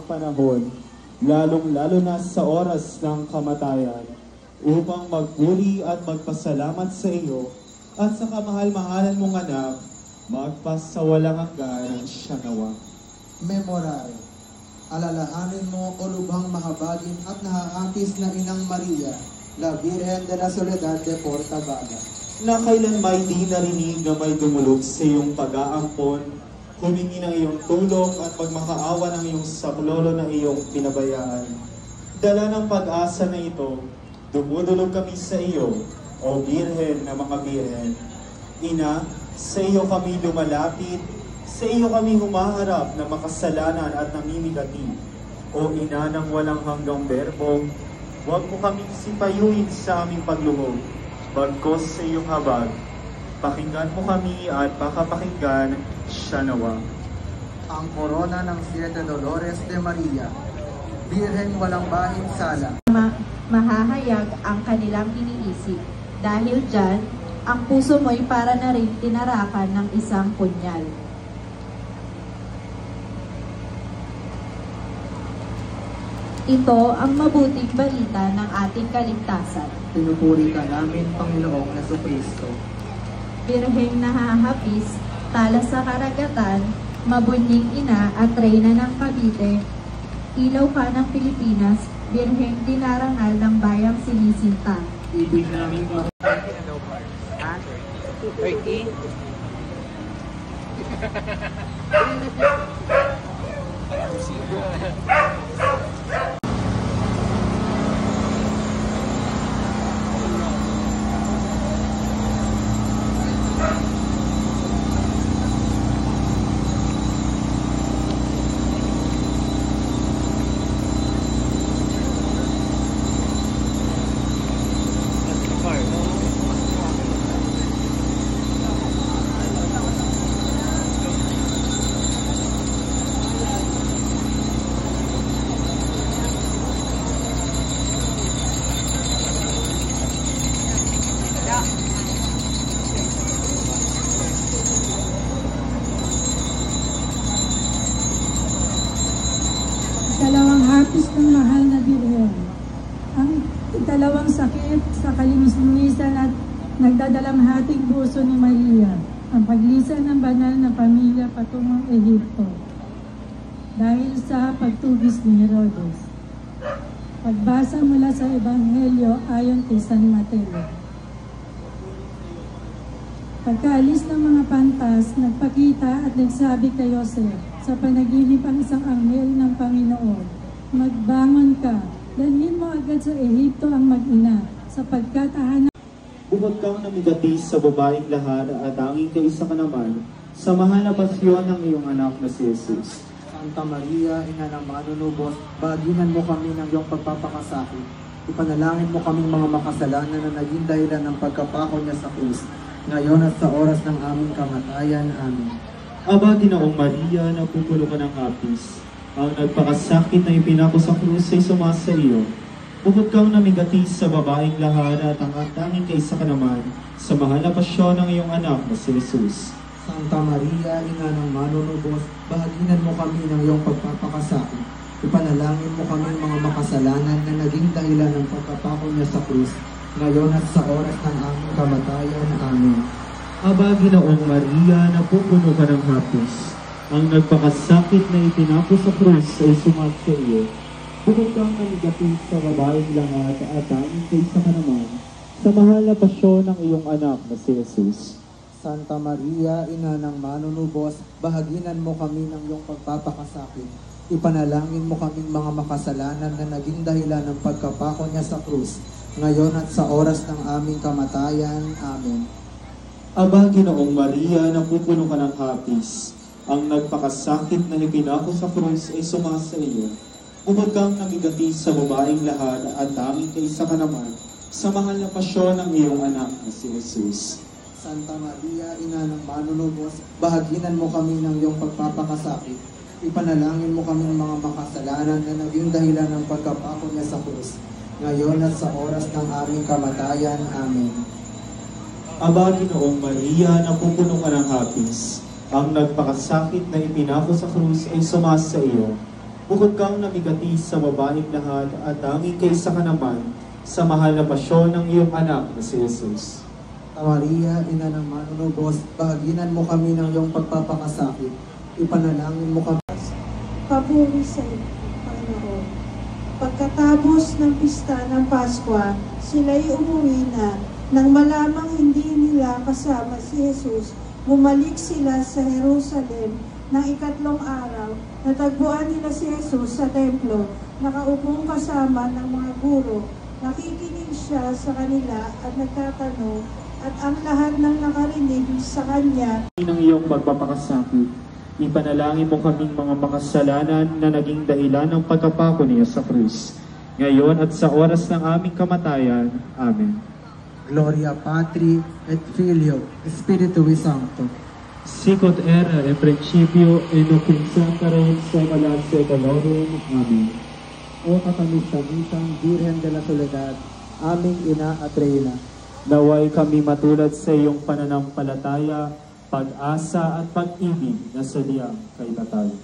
panahon, lalong-lalo na sa oras ng kamatayan, upang magpuri at magpasalamat sa iyo at sa kamahal-mahalan mong anak, magpasawalang hanggan siya nawa. Memorare. Alalahanin mo, o lubhang mahabagin at nahaapis na Inang Maria, La Virgen de la Soledad de Portabaga, Na kailan may di narinig na may dumulog sa iyong pag-aampon, humingi ng iyong tulong at magmakaawa ng iyong saklolo na iyong pinabayaan. Dala ng pag-asa na ito, dumudulog kami sa iyo, o Birhen na mga Birhen. Ina, sa iyo kami lumalapit, sa iyo kami humaharap na makasalanan at namimigati. O Ina ng walang hanggang berbo, huwag mo kami sipayuin sa aming paglungog, bagkos sa iyong habag. Pakinggan mo kami at pakapakinggan siya nawa. ang korona ng Siete Dolores de Maria, Birhen walang bahing sala. Mahahayag ang kanilang iniisip. Dahil dyan, ang puso mo'y para na rin tinarakan ng isang punyal. Ito ang mabuting balita ng ating kaligtasan. Pinupuri ka namin, Panginoong Jesucristo. Birheng nahahapis, tala sa karagatan, mabunying ina at reyna ng Cavite, ilaw ka ng Pilipinas, birheng dinarangal ng bayang sinisinta. Ibig namin mo. Ikalawang hapis ng mahal na Birhen. Ang ikalawang sakit sa kalimis-limisan at nagdadalamhating puso ni Maria, ang paglisan ng banal na pamilya patungong Ehipto dahil sa pagtugis ni Herodes. Pagbasa mula sa Ebanghelyo ayon kay San Mateo. Pagkaalis ng mga pantas, nagpakita at nagsabi kay Jose sa panaginip ang isang anghel ng Panginoon, magbangon ka, dalhin mo agad sa Ehipto ang mag-ina, sapagkat ahanap. Bukod kang namigati sa babaeng lahat at tanging kaisa ka naman sa mahal na pasyon ng iyong anak na si Jesus. Santa Maria, Ina ng Manunubos, baginan mo kami ng iyong pagpapakasakit. Ipanalangin mo kaming mga makasalanan na naging dahilan ng pagkapako niya sa krus, ngayon at sa oras ng aming kamatayan. Amen. Aba, Ginoong Maria, napupuno ka ng hapis. Ang nagpakasakit na ipinako sa krus ay sumasa iyo. Bukod kang namigati sa babaeng lahat at ang tanging kaisa ka naman sa mahal na pasyon ng iyong anak na si Jesus. Santa Maria, Ina ng Manunubos, bahaginan mo kami ng iyong pagpapakasakit. Ipanalangin mo kami mga makasalanan na naging dahilan ng pagkapako niya sa krus, ngayon at sa oras ng aming kamatayan. Amen. Aba, Ginoong Maria, napupuno ka ng hapis. Ang nagpakasakit na itinapos sa krus ay sumasa sa iyo. Bukod kang namigati sa babaeng lahat at tanging kaisa ka naman sa mahal na pasyon ng iyong anak na si Jesus. Santa Maria, Ina ng Manunubos, bahaginan mo kami ng iyong pagpapakasakit. Ipanalangin mo kaming mga makasalanan na naging dahilan ng pagkapako niya sa krus, ngayon at sa oras ng aming kamatayan. Amen. Aba, Ginoong Maria, napupuno ka ng hapis. Ang nagpakasakit na ipinako sa krus ay sumasa iyo. Bukod kang namigati sa babaeng lahat at tanging kaisa ka naman sa mahal na pasyon ng iyong anak na si Jesus. Santa Maria, Ina ng Manunubos, bahaginan mo kami ng iyong pagpapakasakit. Ipanalangin mo kami ng mga makasalanan na naging dahilan ng pagkapako niya sa krus, ngayon at sa oras ng aming kamatayan. Amen. Aba, Ginoong Maria, napupuno ka ng hapis. Ang nagpakasakit na ipinako sa krus ay sumasa iyo. Bukod kang namigati sa babaeng lahat at tanging kaysa ka naman sa mahal na pasyon ng iyong anak na si Jesus. Maria, ina ng manunubos, bahaginan mo kami ng iyong pagpapakasakit. Ipanalangin mo kami. Papuri sa iyo, Panginoon. Pagkatapos ng pista ng Paskwa, sila'y umuwi na. Nang malamang hindi nila kasama si Jesus, bumalik sila sa Jerusalem ng ikatlong araw. Natagpuan nila si Jesus sa templo, nakaupong kasama ng mga guro. Nakikinig siya sa kanila at nagtatanong, at ang lahat ng nakarinig sa kanya Ng iyong pagpapakasakit, ipanalangin mo kaming mga makasalanan na naging dahilan ng pagkapako niya sa krus, ngayon at sa oras ng aming kamatayan. Amen. Gloria Patri et Filio, Spiritui Sancto. Sicut era e principio e nunc in santarem secula saeculorum. Amen. O kakamisamisang Birhen de la Soledad, aming ina at reyna, Naway kami matulad sa iyong pananampalataya, pag-asa at pag-ibig na sadyang kaibatay.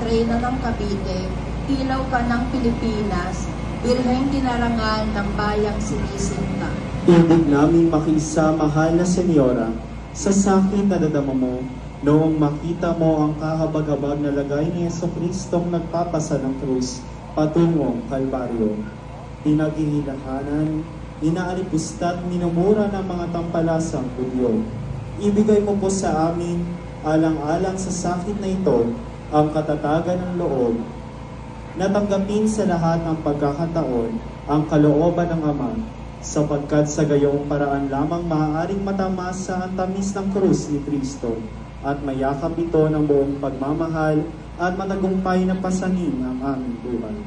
Reyna ng Cavite, ilaw ka ng Pilipinas, birheng dinarangal ng bayang sinisinta. Ibig namin makisa, mahal na Senyora, sa sakit na dadama mo, noong makita mo ang kahabag-habag na lagay ni Jesucristong nagpapasa ng krus patungong Kalbaryo. Pinaghihilahanan, inaalipusta at minumura ng mga tampalasang Hudyo. Ibigay mo po sa amin, alang-alang sa sakit na ito, ang katatagan ng loob, natanggapin sa lahat ng pagkakataon ang kalooban ng Ama, sapagkat sa gayong paraan lamang maaaring matamasa ang tamis ng krus ni Kristo at mayakap ito ng buong pagmamahal at matagumpay na pasanin ang aming buhay.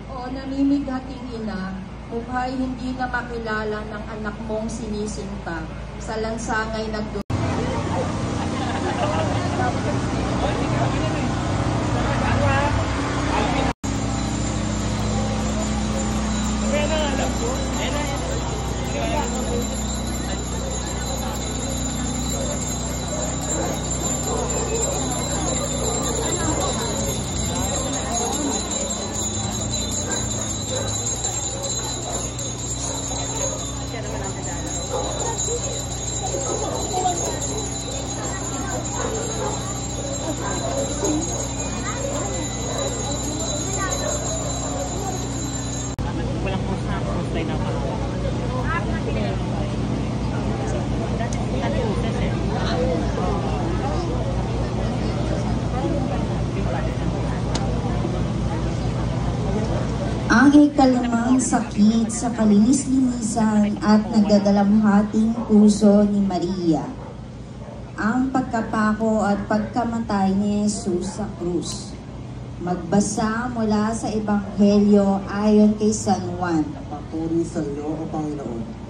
O namimighating ina, mukha't hindi na makilala ng anak mong sinisinta, sa lansangay nagdudulo. Ang ikalimang sakit sa kalinis-linisan at nagdadalamhating puso ni Maria. ang pagkapako at pagkamatay ni Jesus sa krus. Magbasa mula sa Ebanghelyo ayon kay San Juan. Papuri sa iyo, O Panginoon.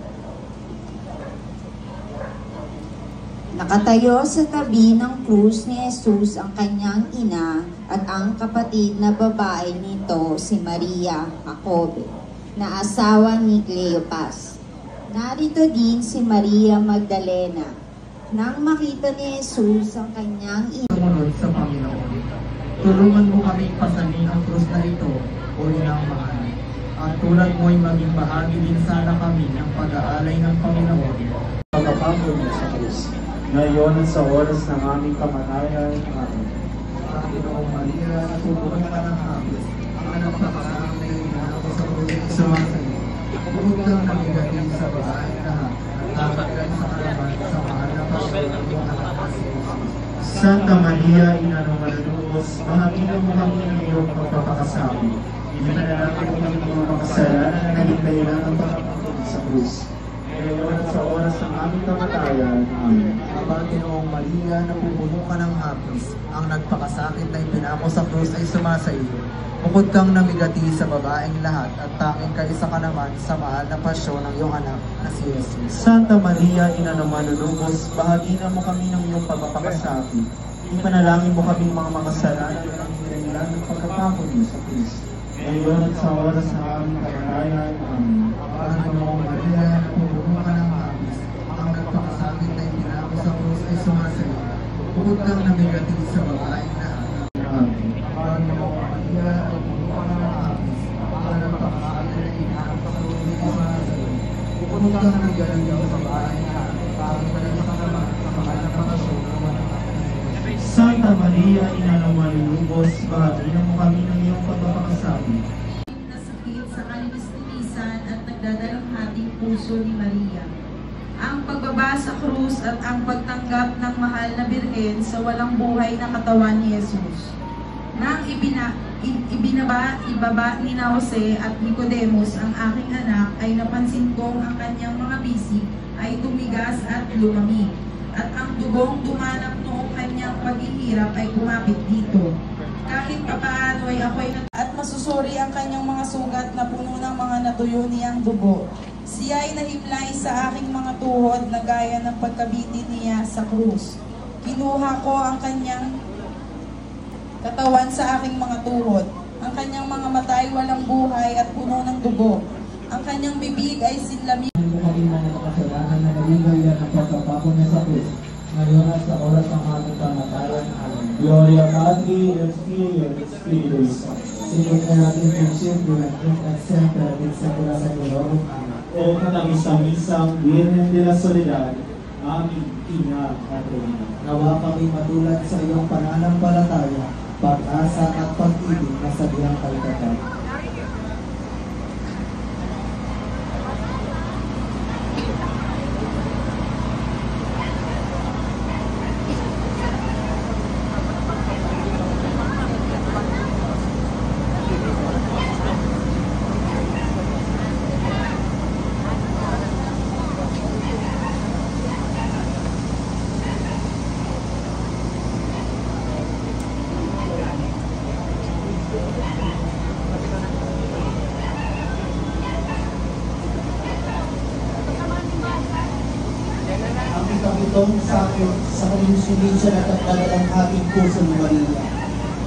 Nakatayo sa tabi ng krus ni Jesus ang kanyang ina at ang kapatid na babae nito, si Maria Jacobe, na asawa ni Cleopas. Narito din si Maria Magdalena. Nang makita ni Jesus ang kanyang ina, Sumunod sa Panginoon. Tulungan mo kami pasanin ang krus na ito, O inang mahal. At tulad mo'y maging bahagi din sana kami ng pag-aalay ng Panginoon. Pagkapako niya sa krus, ngayon at sa oras ng aming kamatayan. Amen. Panginoong Maria, natulungan ka ng hapis. Ang anak na kasama na inanak ko sa krus ay sumasayo. Bukod kang nabigatin sa bahay lahat. Nakakailan sa kalaman sa mahal na pasyon ng iyong anak na si Jesus. Santa Maria, Ina ng Manunubos, mahagilan mo kami ng iyong pagpapakasabi. Ipanalangin mo kami ng mga makasalanan na naging dahilan ng pagkakaroon sa krus. Ngayon at sa oras ng aming kamatayan. Amen. Panginoong Maria, napupuno ka ng hapis. Ang nagpakasakit na ipinako sa krus ay sumasayo. Bukod kang namigati sa babaeng lahat at tanging kaisa ka naman sa mahal na pasyon ng iyong anak na si Jesus. Santa Maria, Ina ng Manunubos, bahaginan mo kami ng iyong pagpapakasabi. Ipanalangin mo kaming mga makasalanan na naging dahilan ng pagkapako niyo sa krus. Ngayon at sa oras ng aming kamatayan. Amen. Panginoong Maria, napupuno ka ng hapis. Ang nagpakasakit na ipinako sa krus ay sumasayo. Bukod kang namigati sa babaeng lahat. Amen. Panginoong Maria, napupuno ka ng hapis. Ang nagpakasakit na ipinako sa krus ay sumasayo. Bukod kang namigati sa babaeng lahat. Tanging kaisa ka naman sa mahal na pasyon ng iyong anak na si Jesus. Santa Maria, Ina ng Manunubos, bahaginan mo kami ng iyong pagpapakasabi. na sakit sa kalinisan at nagdadalang hating puso ni Maria. Ang pagbaba sa krus at ang pagtanggap ng mahal na birhen sa walang buhay na katawan ni Jesus. Nang ibaba ni na Jose at Nicodemus ang aking anak, ay napansin kong ang kanyang mga bisig ay tumigas at lumamig. At ang dugong dumanap noong kanyang paghihirap ay kumapit dito. Kahit papaano ay ako'y at masusuri ang kanyang mga sugat na puno ng mga natuyo niyang dugo. Siya ay nahimlay sa aking mga tuhod na gaya ng pagkabitin niya sa krus. Kinuha ko ang kanyang katawan sa aking mga tuhod. Ang kanyang mga mata ay walang buhay at puno ng dugo. Ang kanyang bibig ay sinlamig. Mo kami mga makasalanan na naligayan ng pagkapako niya sa krus. Ngayon at sa oras ng aming kamatayan. Amen. Gloria Patri et Filii et Spiritus Sancti. Sige na natin kung siyempre at siyempre at sa kula sa Lord. Amen. O katamisang-misang Birhen de la Soledad, aming Ina at Ina. Nawa kami matulad sa iyong pananampalataya, pag-asa at pag-ibig na sa diyang kalkatan. Itong sakit sa kalinsulisya at nagdadalang ating puso ni Maria.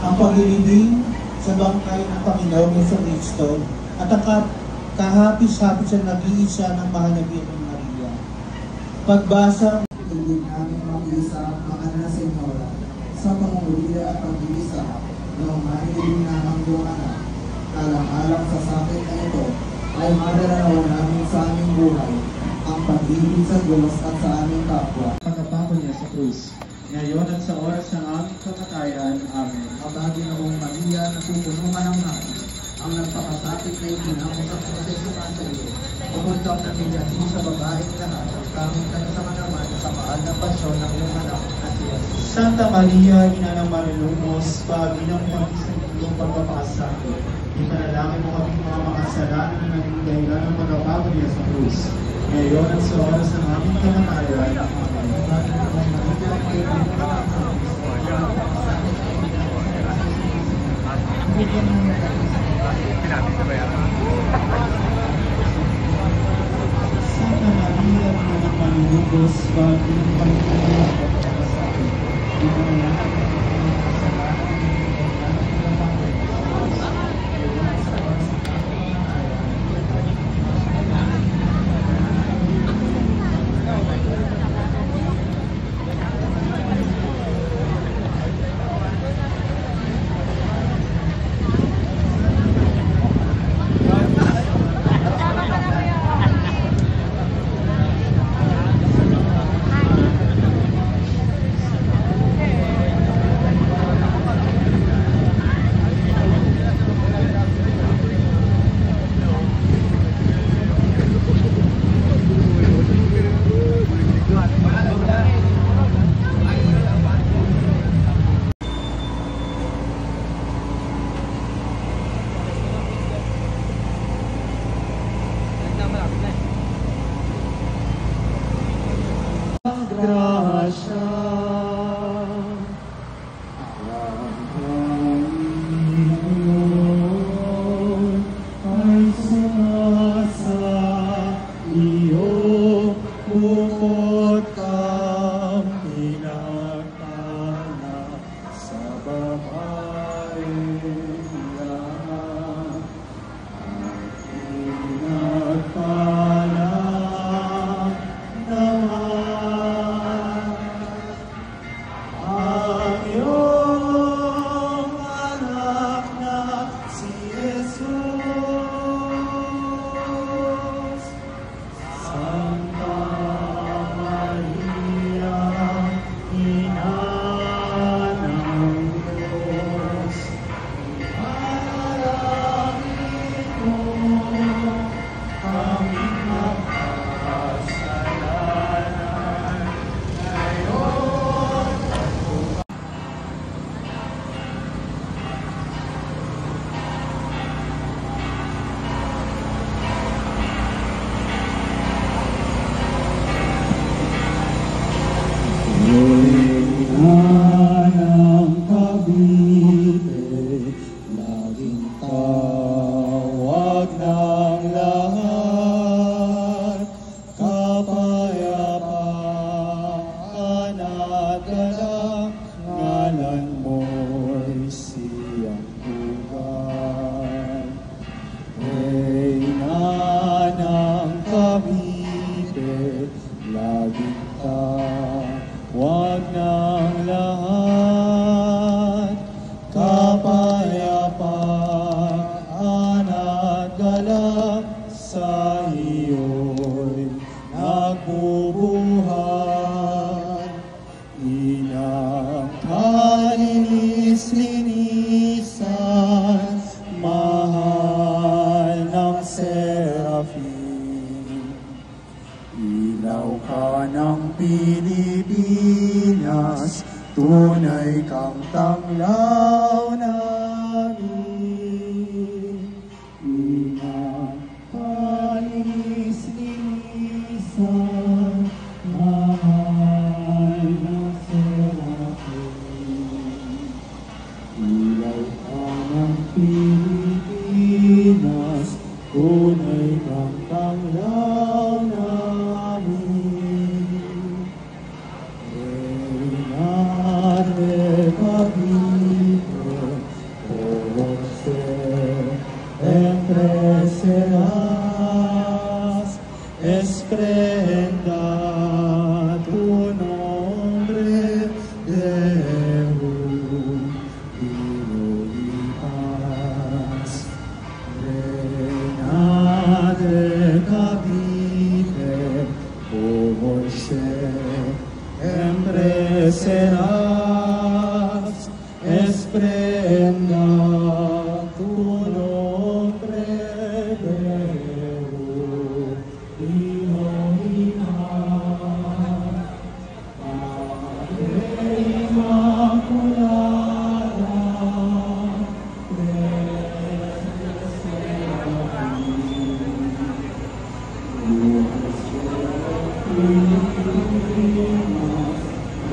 Ang paglilibing sa bangkay ng Panginoon ni Kristo at ang kahapis-hapis sa nag-iisa ng mahal na Birhen Maria. Pagbasa, Ibig namin mag-iisa ang mahal na Senyora sa pangungulila at pag-iisa noong mahiling na ang iyong anak. Alang-alang sa sakit na ito ay madaranawan namin sa aming buhay ang pag-ibig sa Diyos at sa aming kapwa. Pagkapako niya sa krus, ngayon at sa oras ng aming kamatayan. Amen. Ang Panginoong Maria, napupuno ka ng hapis. Ang nagpakasakit na ipinako sa proseso sa iyo. Bukod kang namigati sa babaeng lahat, kaming kaisa ka naman sa mahal na pasyon ng iyong anak na si Jesus. Santa Maria, Ina ng Manunubos, bahaginan mo kami sa iyong pagpapakasabi. Ipanalangin mo kami mga makasalanan na naging dahilan ng pagkapako niya sa krus. Ngayon at sa oras ng aming kamatayan. Amen. Ang Panginoong Maria, Santa Maria, ina ng manunubos, bagong Panginoon at pagkasabi, ipanalangin mo kami sa lahat grasya. Ang Panginoon ay sumasa iyo, bukod kang pinagpala sa babae lahat. Ang pinagpala naman ang iyong anak na si Jesus. Santa Maria, Ina ng Diyos, panalangin mo kaming makasalanan ngayon. Ng Cavite, laging tawag ng lahat, kapayapaan at galak, ngalan mo'y siyang buhay. Reyna ng Cavite, laging tawag ng lahat, kapayapaan at galak, sa iyo'y nagbubuhat. Inang kalinis-linisan, mahal ng Serafin, ilaw ka ng Pilipinas, tunay kang tanglaw namin. Inang kalinis-linisan, mahal ng Serafin, ilaw ka ng Pilipinas, tunay kang tanglaw namin. Reyna de Cavite, Jose, entre serás, esplenda tu nombre, divino y paz. Reina de Cavite, Jose, siempre serás, esplenda tu nombre, divino y paz. Madre Inmaculada,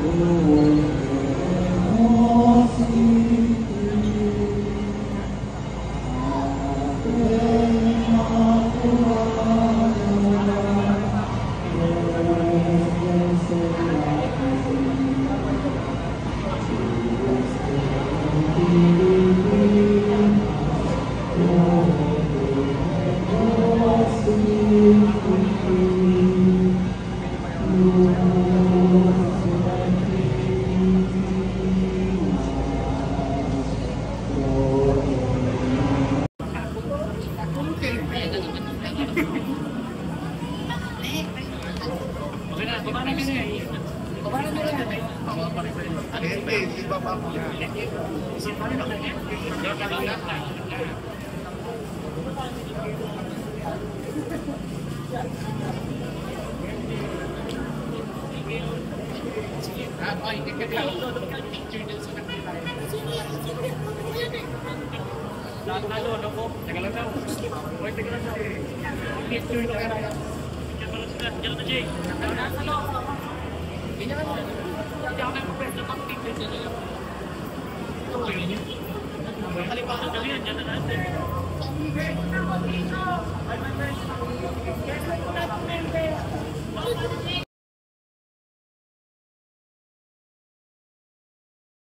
Dios,